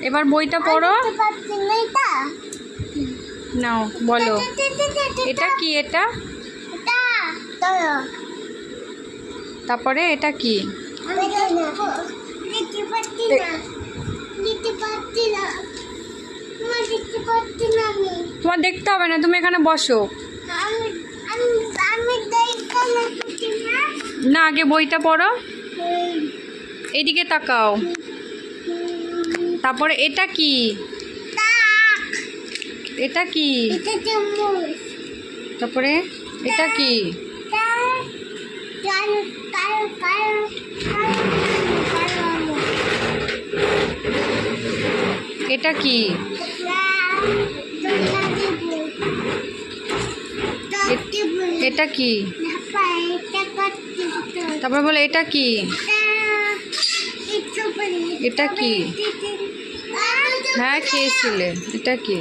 এবার বইটা পড়ো। নাও বলো, এটা কি? এটা তারপরে এটা কি? তোমার দেখতে হবে না, তুমি এখানে বসো। না, আগে বইটা পড়ো, এইদিকে তাকাও। তারপরে এটা কি? এটা কি? তারপরে এটা কি? এটা কি? এটা কি? তারপরে বলো এটা কি? এটা কি? হ্যাঁ, খেয়েছিলে। এটা কি?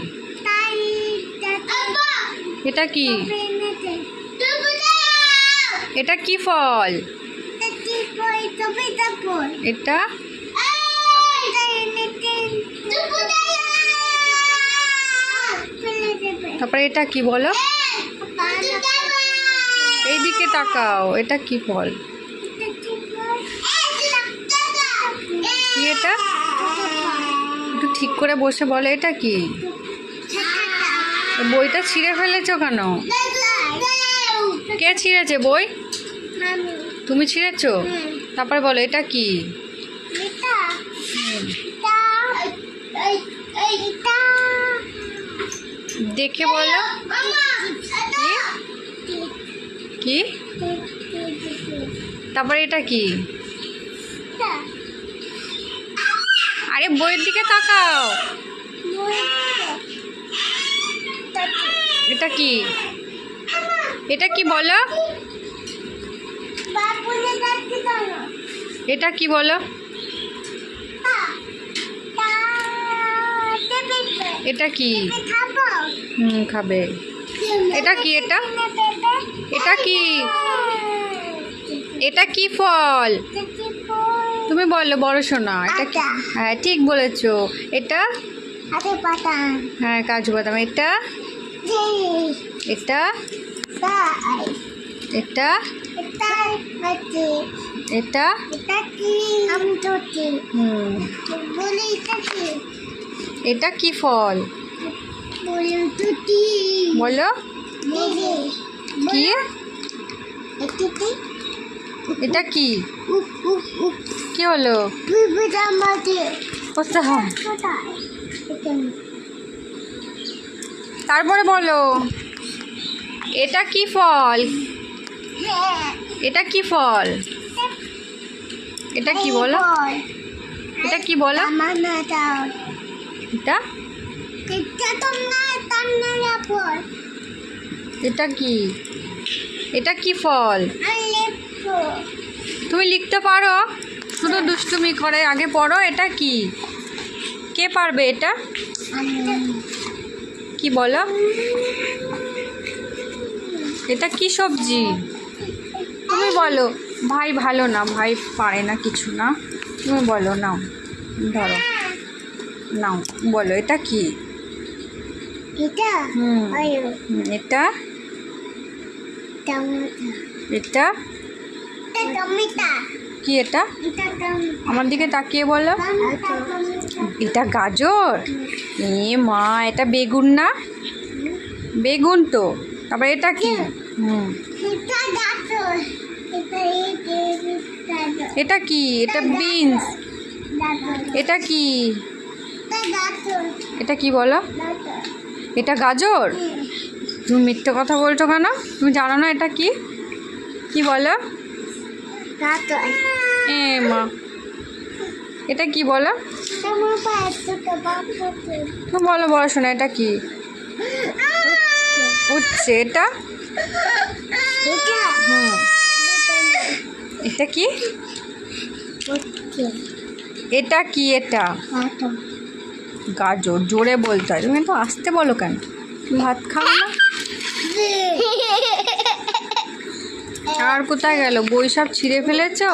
এটা কি? এটা কি ফল? এটা তারপরে এটা কি বলো? এইদিকে তাকাও, এটা কি ফল? কি এটা? একটু ঠিক করে বসে বলো, এটা কি? বইটা ছিঁড়ে ফেলেছো কেন? কে ছিঁড়েছে বই? তুমি ছিঁড়েছো? তারপরে বলো এটা কি? দেখে বলো কি? তারপরে এটা কি? আরে বইয়ের দিকে তাকাও। এটা কি? এটা কি বলো? এটা কি বলো? এটা কি? খাবে। এটা কি? এটা এটা কি? এটা কি ফল? তুমি বলো বড় সোনা, এটা কি? হ্যাঁ, ঠিক বলেছো। এটা হ্যাঁ, কাজু বাদাম। এটা এটা এটা এটা এটা কি ফল বলো? কি? এটা কি? কি হলো? তারপরে বলো এটা কি ফল? এটা কি ফল? এটা কি বলো? এটা কি বলো? এটা এটা কি? এটা কি ফল? তুমি লিখতে পারো, শুধু দুষ্টুমি করে। আগে পড়ো, এটা কি? কে পারবে এটা? কি বলো? এটা কি সবজি? তুমি বলো। ভাই ভালো না, ভাই পারে না কিছু না। তুমি বলো, নাও ধরো, নাও বলো এটা কি? এটা এটা এটা কি? এটা আমার দিকে তাকিয়ে বলো। এটা গাজর? এ মা, এটা বেগুন না? বেগুন তো। তারপরে এটা কি? এটা কি? এটা বিনস। এটা কি? এটা কি বলো? এটা গাজর? তুমি মিথ্যে কথা বলছো কেন? তুমি জানো না এটা কি? কি বলো? এ মা, এটা কি বলো? তুমি বলো বড় শোনা, এটা কি? উঠছে। এটা এটা কি? এটা কি? এটা গাজর। জোরে বলতে হয়, তুমি তো আসতে বলো কেন? ভাত খাও না? আর কোথায় গেল? বই সব ছিঁড়ে ফেলেছো?